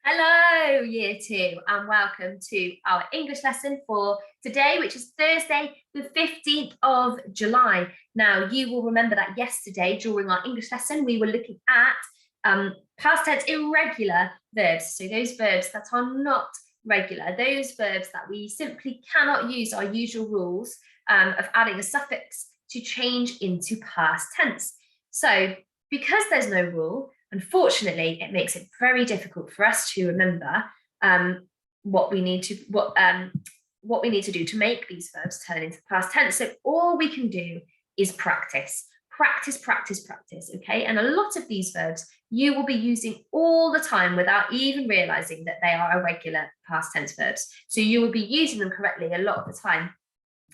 Hello, Year 2, and welcome to our English lesson for today, which is Thursday, the 15th of July. Now, you will remember that yesterday during our English lesson, we were looking at past tense irregular verbs. So those verbs that are not regular, those verbs that we simply cannot use our usual rules of adding a suffix to change into past tense. So because there's no rule, unfortunately, it makes it very difficult for us to remember what we need to do to make these verbs turn into past tense. So all we can do is practice, okay? And a lot of these verbs you will be using all the time without even realizing that they are irregular past tense verbs. So you will be using them correctly a lot of the time,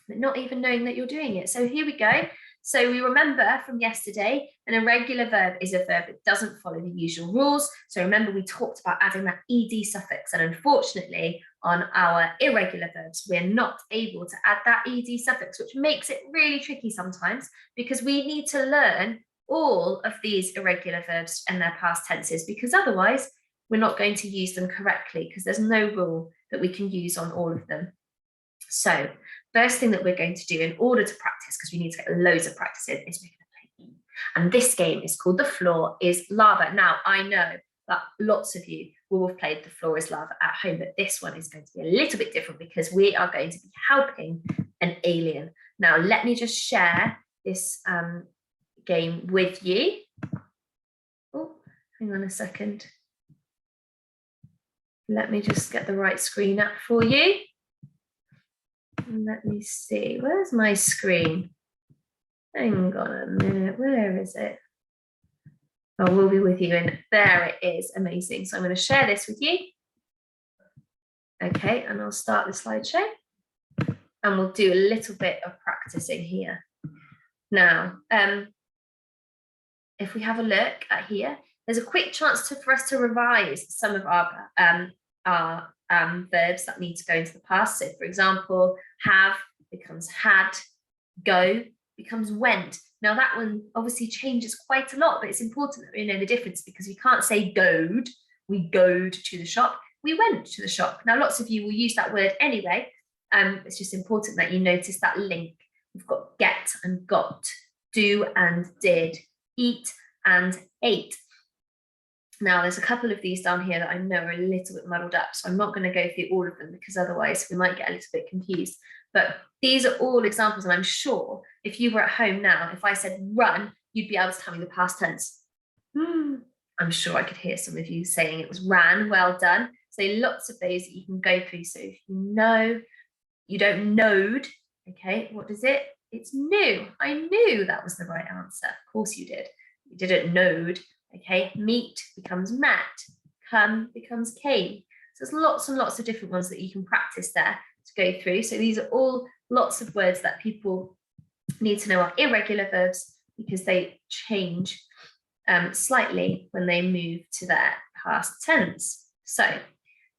but not even knowing that you're doing it. So here we go. So we remember from yesterday, an irregular verb is a verb that doesn't follow the usual rules. So remember, we talked about adding that ed suffix, and unfortunately on our irregular verbs, we're not able to add that ed suffix, which makes it really tricky sometimes because we need to learn all of these irregular verbs and their past tenses, because otherwise we're not going to use them correctly because there's no rule that we can use on all of them. So first thing that we're going to do in order to practice, because we need to get loads of practice in, is we're going to play. And this game is called The Floor is Lava. Now, I know that lots of you will have played The Floor is Lava at home, but this one is going to be a little bit different because we are going to be helping an alien. Now, let me just share this game with you. Oh, hang on a second. Let me just get the right screen up for you. Let me see, where's my screen? Hang on a minute, where is it? Oh, we'll be with you in, there it is, amazing. So I'm going to share this with you. Okay, and I'll start the slideshow and we'll do a little bit of practicing here. Now, if we have a look at here, there's a quick chance for us to revise some of our verbs that need to go into the past. So for example, have becomes had, go becomes went. Now that one obviously changes quite a lot, but it's important that we know the difference because we can't say goed, we goed to the shop, we went to the shop. Now lots of you will use that word anyway. It's just important that you notice that link. We've got get and got, do and did, eat and ate. Now, there's a couple of these down here that I know are a little bit muddled up, so I'm not going to go through all of them because otherwise we might get a little bit confused. But these are all examples, and I'm sure if you were at home now, if I said run, you'd be able to tell me the past tense. I'm sure I could hear some of you saying it was ran, well done. So lots of those that you can go through. So if you know, you don't knowed, okay, what is it? It's knew. I knew that was the right answer. Of course you did. You didn't knowed. Okay, meet becomes met, come becomes came. So there's lots and lots of different ones that you can practice there to go through. So these are all lots of words that people need to know are irregular verbs because they change slightly when they move to their past tense. So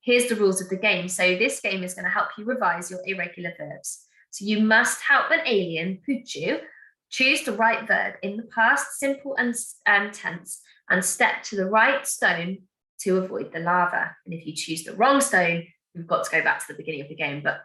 here's the rules of the game. So this game is going to help you revise your irregular verbs. So you must help an alien, Puchu, choose the right verb in the past simple and tense and step to the right stone to avoid the lava. And if you choose the wrong stone, we've got to go back to the beginning of the game, but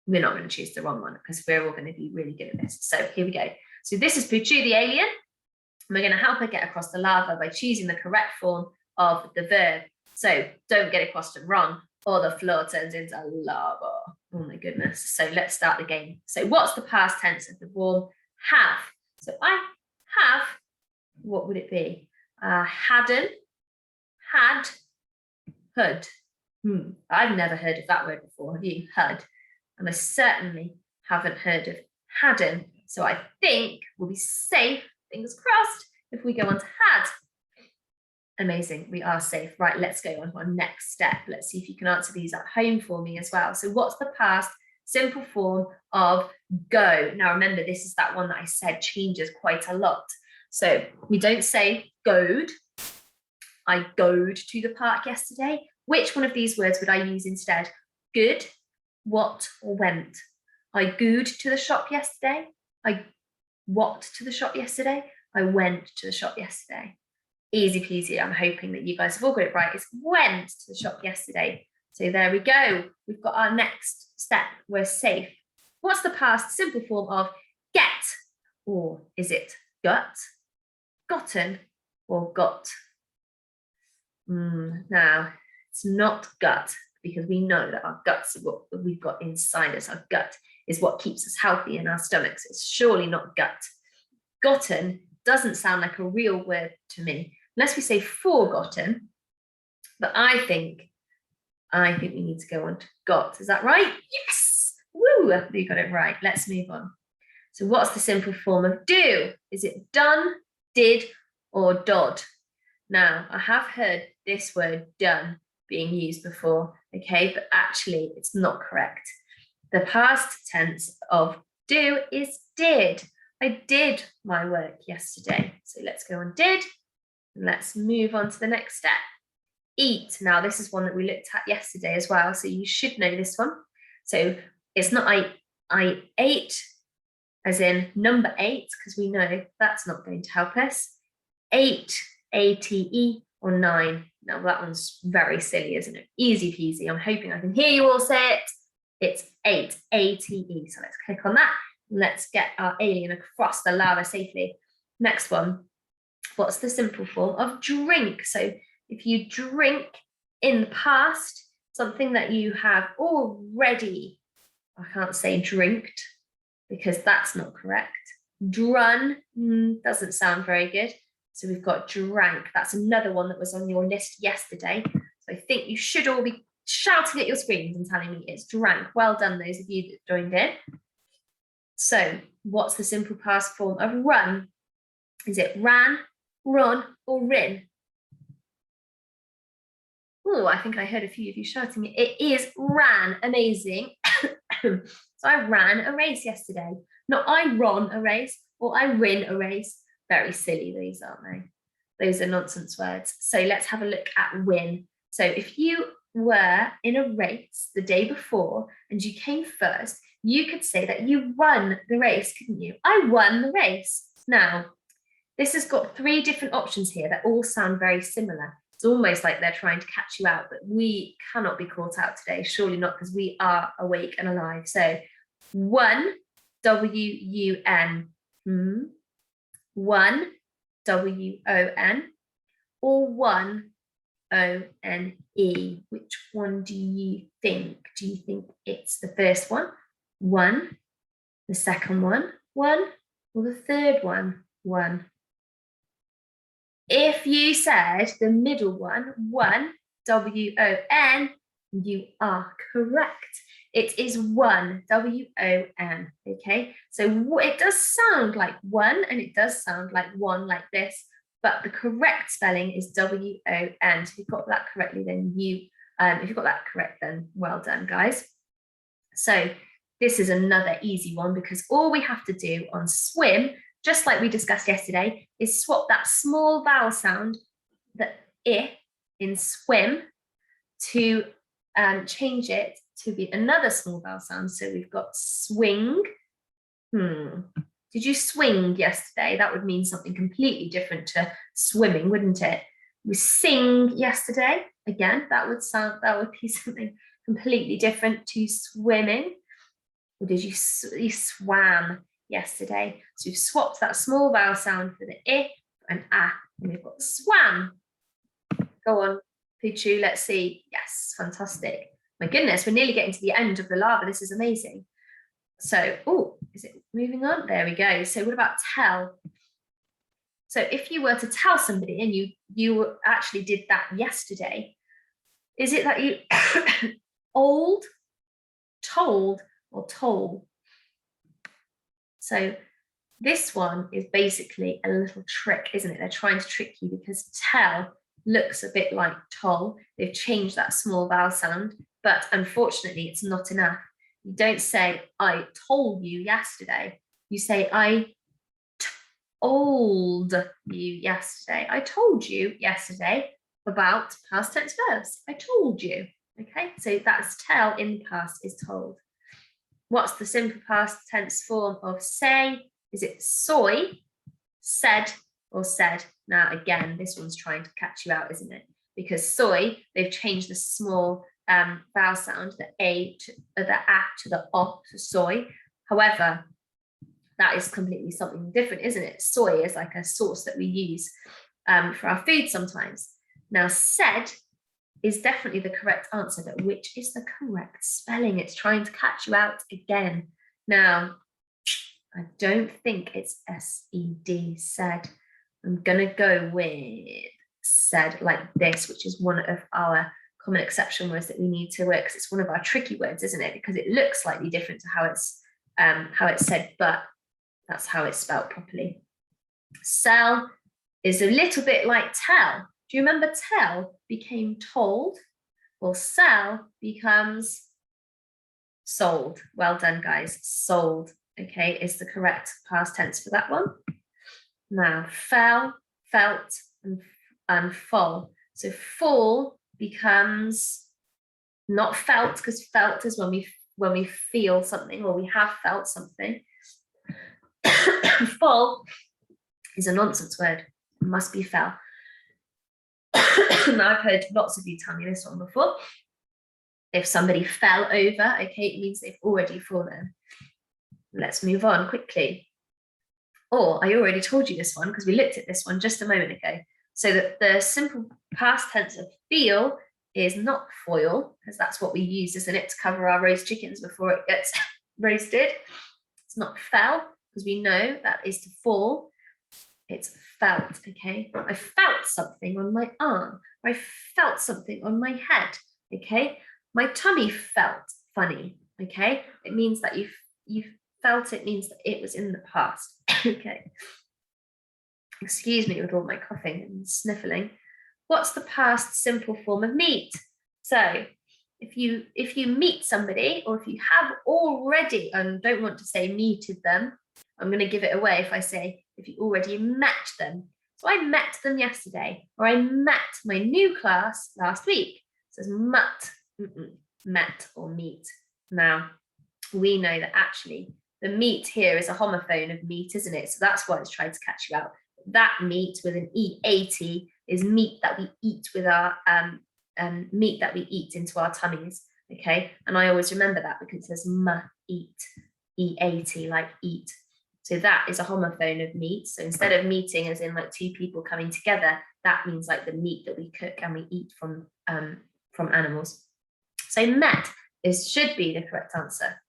we're not going to choose the wrong one because we're all going to be really good at this. So here we go. So this is Puchu, the alien. And we're going to help her get across the lava by choosing the correct form of the verb. So don't get a question wrong or the floor turns into lava. Oh my goodness. So let's start the game. So what's the past tense of the form have? So I have, what would it be? Hadn't, had, hood. I've never heard of that word before. Have you? Hood. And I certainly haven't heard of hadn't. So I think we'll be safe, fingers crossed, if we go on to had. Amazing, we are safe. Right, let's go on to our next step. Let's see if you can answer these at home for me as well. So what's the past simple form of go? Now remember, this is that one that I said changes quite a lot. So we don't say goed. I goed to the park yesterday. Which one of these words would I use instead? Good, what, or went? I gooed to the shop yesterday. I what to the shop yesterday. I went to the shop yesterday. Easy peasy. I'm hoping that you guys have all got it right. It's went to the shop yesterday. So there we go. We've got our next step. We're safe. What's the past simple form of get? Or is it got, gotten, or got? Now, it's not gut, because we know that our guts are what we've got inside us. Our gut is what keeps us healthy in our stomachs. It's surely not gut. Gotten doesn't sound like a real word to me, unless we say forgotten. But I think we need to go on to got. Is that right? Yes! Woo! You got it right. Let's move on. So what's the simple form of do? Is it done, did, or dod? Now, I have heard this word done being used before, okay, but actually it's not correct. The past tense of do is did. I did my work yesterday. So let's go on did, and let's move on to the next step. Eat. Now, this is one that we looked at yesterday as well, so you should know this one. So it's not I ate, as in number 8, because we know that's not going to help us. 8, A-T-E, or 9. Now that one's very silly, isn't it? Easy peasy. I'm hoping I can hear you all say it. It's 8, A-T-E. So let's click on that. Let's get our alien across the lava safely. Next one. What's the simple form of drink? So if you drink in the past, something that you have already, I can't say drinked, because that's not correct. Drun doesn't sound very good. So we've got drank. That's another one that was on your list yesterday. So I think you should all be shouting at your screens and telling me it's drank. Well done, those of you that joined in. So what's the simple past form of run? Is it ran, run, or rin? Oh, I think I heard a few of you shouting it. It is ran. Amazing. So I ran a race yesterday. Not I run a race or I rin a race. Very silly, these, aren't they? Those are nonsense words. So let's have a look at win. So if you were in a race the day before and you came first, you could say that you won the race, couldn't you? I won the race. Now, this has got 3 different options here that all sound very similar. It's almost like they're trying to catch you out, but we cannot be caught out today. Surely not, because we are awake and alive. So one, W-U-N. One, W-O-N, or one, O-N-E. Which one do you think? Do you think it's the first one, one, the second one, one, or the third one, one? If you said the middle one, W-O-N, you are correct. It is one, W-O-N, okay? So it does sound like one, and it does sound like one like this, but the correct spelling is W-O-N. So if you got that correctly, then if you got that correct, then well done, guys. So this is another easy one, because all we have to do on swim, just like we discussed yesterday, is swap that small vowel sound, the I in swim, to change it to be another small vowel sound. So we've got swing. Did you swing yesterday? That would mean something completely different to swimming, wouldn't it? We sing yesterday. Again, that would be something completely different to swimming. Or did you swam yesterday? So we've swapped that small vowel sound for the I and a, and we've got swam. Go on, Puchu, let's see. Yes, fantastic. My goodness, we're nearly getting to the end of the lava. This is amazing. So, oh, is it moving on? There we go. So what about tell? So if you were to tell somebody, and you actually did that yesterday, is it that you old, told, or told? So this one is basically a little trick, isn't it? They're trying to trick you, because tell looks a bit like toll. They've changed that small vowel sound, but unfortunately it's not enough. You don't say I told you yesterday. You say I told you yesterday. I told you yesterday about past tense verbs. I told you. Okay, so that's tell in the past is told. What's the simple past tense form of say? Is it soy, said, or said? Now, again, this one's trying to catch you out, isn't it? Because soy, they've changed the small vowel sound, the A to the O, to soy. However, that is completely something different, isn't it? Soy is like a sauce that we use for our food sometimes. Now, said is definitely the correct answer, but which is the correct spelling? It's trying to catch you out again. Now, I don't think it's S-E-D, said. I'm going to go with said like this, which is one of our common exception words that we need to work, because it's one of our tricky words, isn't it? Because it looks slightly different to how it's said, but that's how it's spelled properly. Sell is a little bit like tell. Do you remember tell became told? Well, sell becomes sold. Well done, guys. Sold, okay, is the correct past tense for that one. Now, fell, felt, and fall. So fall becomes not felt, because felt is when we feel something or we have felt something. Fall is a nonsense word. It must be fell. Now, I've heard lots of you tell me this one before. If somebody fell over, okay, it means they've already fallen. Let's move on quickly. Or I already told you this one because we looked at this one just a moment ago. So that the simple past tense of feel is not foil, because that's what we use, isn't it, to cover our roast chickens before it gets roasted. It's not fell, because we know that is to fall. It's felt, okay? I felt something on my arm. I felt something on my head, okay? My tummy felt funny, okay? It means that you felt, it means that it was in the past, okay? Excuse me with all my coughing and sniffling. What's the past simple form of meet? So if you meet somebody, or if you have already, and don't want to say meted them, I'm going to give it away if I say if you already met them. So I met them yesterday, or I met my new class last week. So it's met or meet. Now, we know that actually the meet here is a homophone of meat, isn't it? So that's why it's trying to catch you out. That meat with an E-80 is meat that we eat with our meat that we eat into our tummies, okay? And I always remember that because it says eat, E-80, like eat. So that is a homophone of meat. So instead of meeting as in like two people coming together, that means like the meat that we cook and we eat from animals. So met should be the correct answer.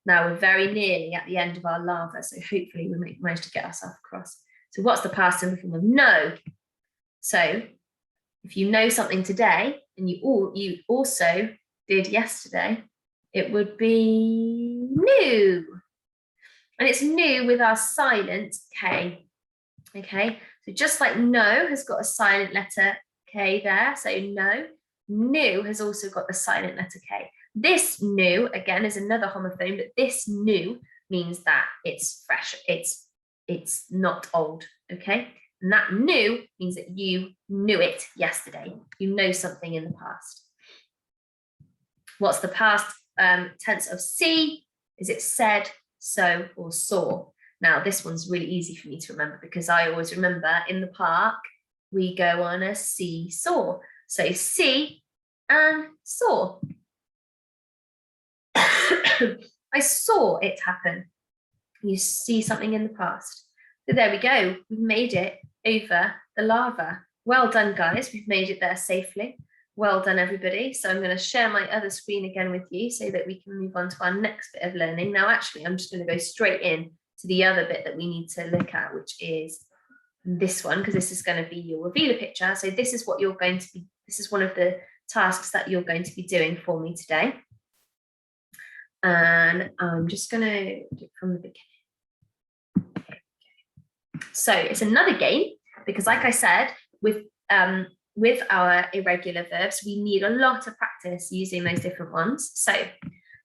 Now we're very nearly at the end of our lava, so hopefully we manage to get ourselves across. So what's the past simple form of know? So if you know something today and you also did yesterday, it would be knew. And it's new with our silent K, okay? So just like no has got a silent letter K there, so no, new has also got the silent letter K. This new, again, is another homophone, but this new means that it's fresh, it's not old, okay? And that new means that you knew it yesterday. You know something in the past. What's the past tense of see? Is it said, so, or saw? Now, this one's really easy for me to remember because I always remember in the park, we go on a seesaw. So see and saw. I saw it happen. You see something in the past. So there we go. We've made it over the lava. Well done, guys. We've made it there safely. Well done, everybody. So I'm going to share my other screen again with you so that we can move on to our next bit of learning. Now, actually, I'm just going to go straight in to the other bit that we need to look at, which is this one, because this is going to be your revealer picture. So this is what you're going to be, this is one of the tasks that you're going to be doing for me today. And I'm just going to do it from the beginning. Okay. So it's another game because, like I said, with our irregular verbs, we need a lot of practice using those different ones. So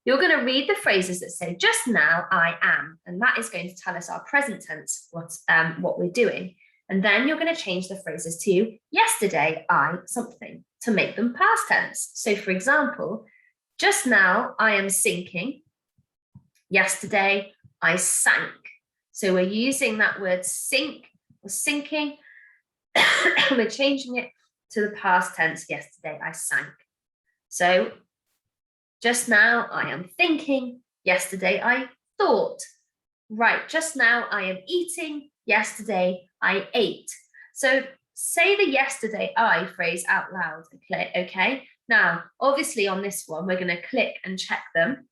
you're going to read the phrases that say, just now I am, and that is going to tell us our present tense, what we're doing. And then you're going to change the phrases to yesterday I something to make them past tense. So for example, just now I am sinking. Yesterday I sank. So we're using that word sink or sinking We're changing it to the past tense. Yesterday I sank. So just now I am thinking. Yesterday I thought. Right, just now I am eating. Yesterday I ate. So say the yesterday I phrase out loud, okay? Now, obviously on this one, we're going to click and check them.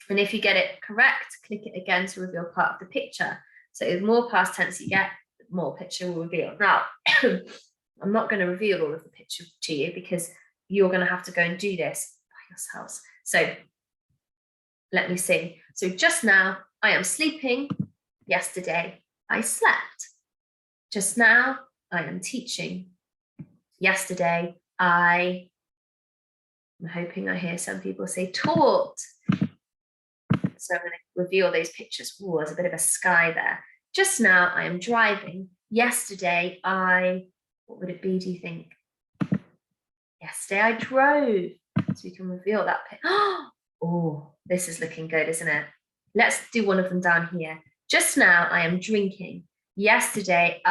And if you get it correct, click it again to reveal part of the picture. So the more past tense you get, the more picture will reveal. Now, I'm not going to reveal all of the picture to you because you're going to have to go and do this by yourselves. So let me see. So just now I am sleeping. Yesterday I slept. Just now I am teaching. Yesterday I'm hoping I hear some people say taught. So I'm going to reveal those pictures. Oh, there's a bit of a sky there. Just now I am driving. Yesterday what would it be, do you think? Yesterday I drove. So we can reveal that picture. Oh, this is looking good, isn't it? Let's do one of them down here. Just now I am drinking. Yesterday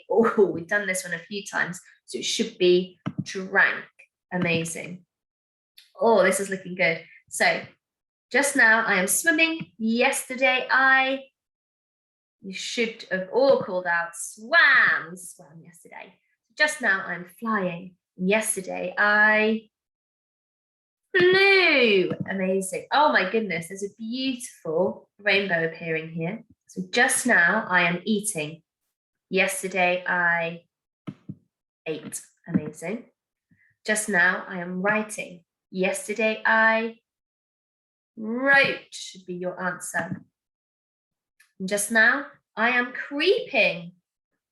we've done this one a few times, so it should be drank. Amazing. Oh, this is looking good. So just now I am swimming. Yesterday you should have all called out swam. Swam yesterday. Just now I'm flying. Yesterday I flew. Amazing. Oh my goodness, there's a beautiful rainbow appearing here. So just now I am eating. Yesterday I ate. Amazing. Just now I am writing. Yesterday I wrote should be your answer. And just now I am creeping.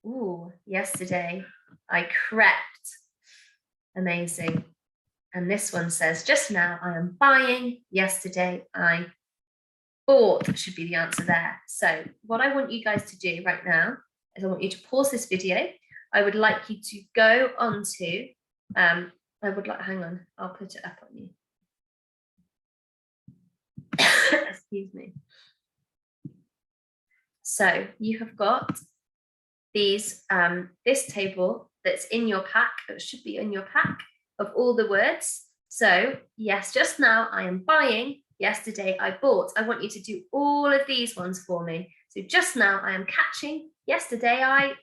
Ooh, yesterday I crept. Amazing. And this one says, just now I am buying. Yesterday I bought should be the answer there. So what I want you guys to do right now is I want you to pause this video. I would like you to go onto, hang on, I'll put it up on you. Excuse me. So you have got these, this table that's in your pack, it should be in your pack, of all the words. So yes, just now I am buying. Yesterday I bought. I want you to do all of these ones for me. So just now I am catching. Yesterday I'm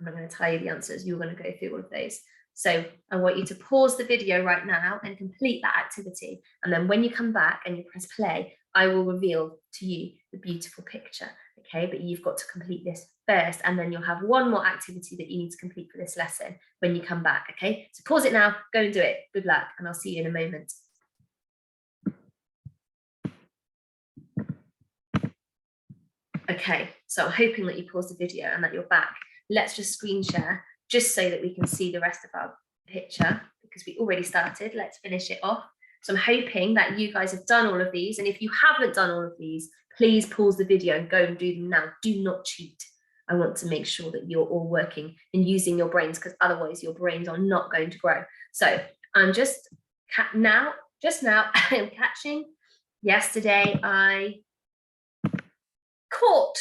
not going to tell you the answers. You're going to go through all of those. So I want you to pause the video right now and complete that activity. And then when you come back and you press play, I will reveal to you the beautiful picture. Okay, but you've got to complete this first, and then you'll have one more activity that you need to complete for this lesson when you come back. Okay, so pause it now, go and do it. Good luck, and I'll see you in a moment. Okay, so I'm hoping that you paused the video and that you're back. Let's just screen share just so that we can see the rest of our picture, because we already started. Let's finish it off. So I'm hoping that you guys have done all of these, and if you haven't done all of these, please pause the video and go and do them now. Do not cheat. I want to make sure that you're all working and using your brains, because otherwise your brains are not going to grow. So I'm just now I am catching. Yesterday I caught.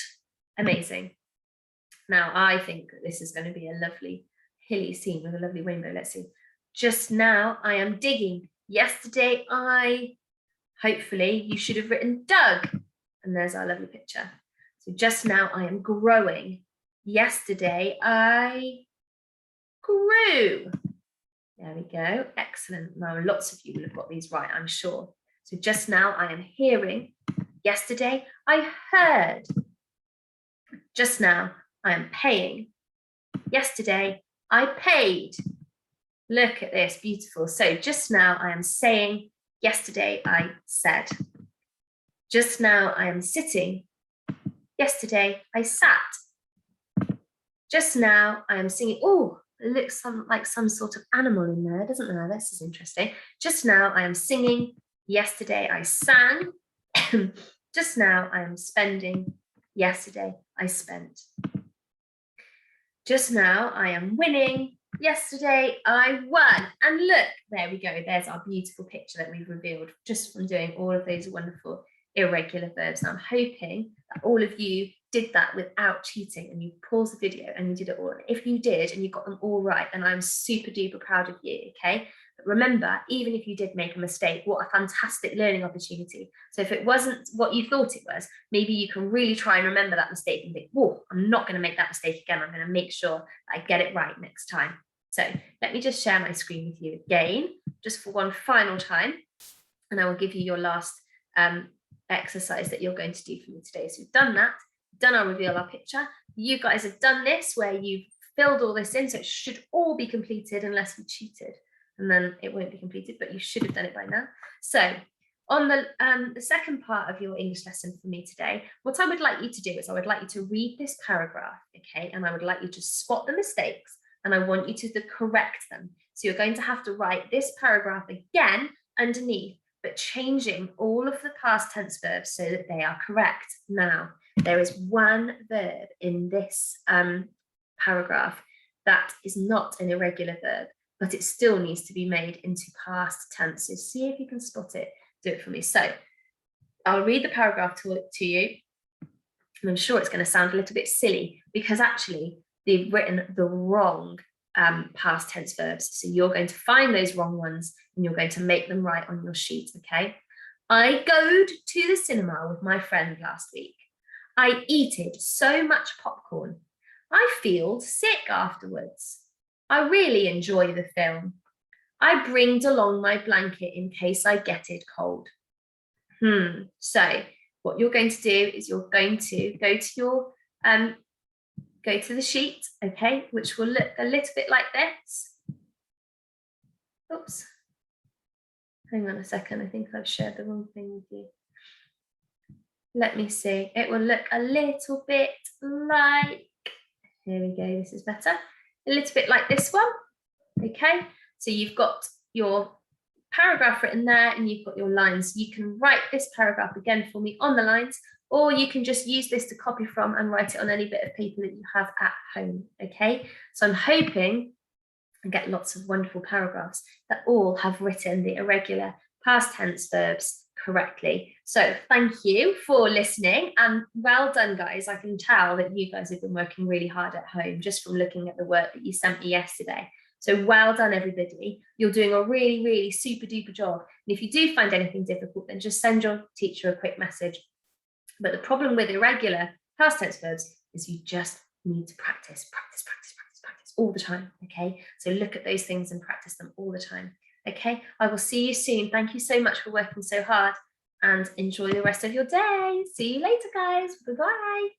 Amazing. Now I think that this is going to be a lovely hilly scene with a lovely rainbow. Let's see. Just now I am digging. Yesterday hopefully you should have written dug. And there's our lovely picture. So just now I am growing. Yesterday I grew. There we go. Excellent. Now lots of you will have got these right, I'm sure. So just now I am hearing. Yesterday I heard. Just now I am paying. Yesterday I paid. Look at this, beautiful. So just now I am saying. Yesterday I said. Just now I am sitting. Yesterday I sat. Just now I am singing. Oh, it looks like some sort of animal in there, doesn't there? This is interesting. Just now I am singing. Yesterday I sang. Just now I am spending. Yesterday I spent. Just now I am winning. Yesterday I won. And look, there we go. There's our beautiful picture that we've revealed just from doing all of those wonderful irregular verbs. And I'm hoping that all of you did that without cheating and you paused the video and you did it all. If you did and you got them all right, then I'm super duper proud of you, okay? But remember, even if you did make a mistake, what a fantastic learning opportunity. So if it wasn't what you thought it was, maybe you can really try and remember that mistake and think, whoa, I'm not going to make that mistake again. I'm going to make sure that I get it right next time. So let me just share my screen with you again, just for one final time, and I will give you your last exercise that you're going to do for me today. So we've done that, done our reveal our picture. You guys have done this where you've filled all this in, so it should all be completed unless you cheated, and then it won't be completed, but you should have done it by now. So on the second part of your English lesson for me today, what I would like you to do is I would like you to read this paragraph, okay, and I would like you to spot the mistakes, and I want you to correct them. So you're going to have to write this paragraph again underneath, but changing all of the past tense verbs so that they are correct. Now, there is one verb in this paragraph that is not an irregular verb, but it still needs to be made into past tense. So see if you can spot it. Do it for me. So I'll read the paragraph to you, and I'm sure it's going to sound a little bit silly because actually they've written the wrong past tense verbs. So you're going to find those wrong ones and you're going to make them right on your sheet, okay? I goed to the cinema with my friend last week. I eated so much popcorn. I feel sick afterwards. I really enjoy the film. I bringed along my blanket in case I get it cold. So what you're going to do is you're going to go to the sheet, okay, which will look a little bit like this. Oops. Hang on a second. I think I've shared the wrong thing with you. Let me see. It will look a little bit like, here we go, this is better. A little bit like this one, okay? So you've got your paragraph written there and you've got your lines. You can write this paragraph again for me on the lines, or you can just use this to copy from and write it on any bit of paper that you have at home, okay? So I'm hoping I get lots of wonderful paragraphs that all have written the irregular past tense verbs correctly. So thank you for listening and well done, guys. I can tell that you guys have been working really hard at home just from looking at the work that you sent me yesterday. So well done, everybody. You're doing a really, really super duper job. And if you do find anything difficult, then just send your teacher a quick message. But the problem with irregular past tense verbs is you just need to practice all the time, okay? So look at those things and practice them all the time, okay? I will see you soon. Thank you so much for working so hard and enjoy the rest of your day. See you later, guys. Bye-bye.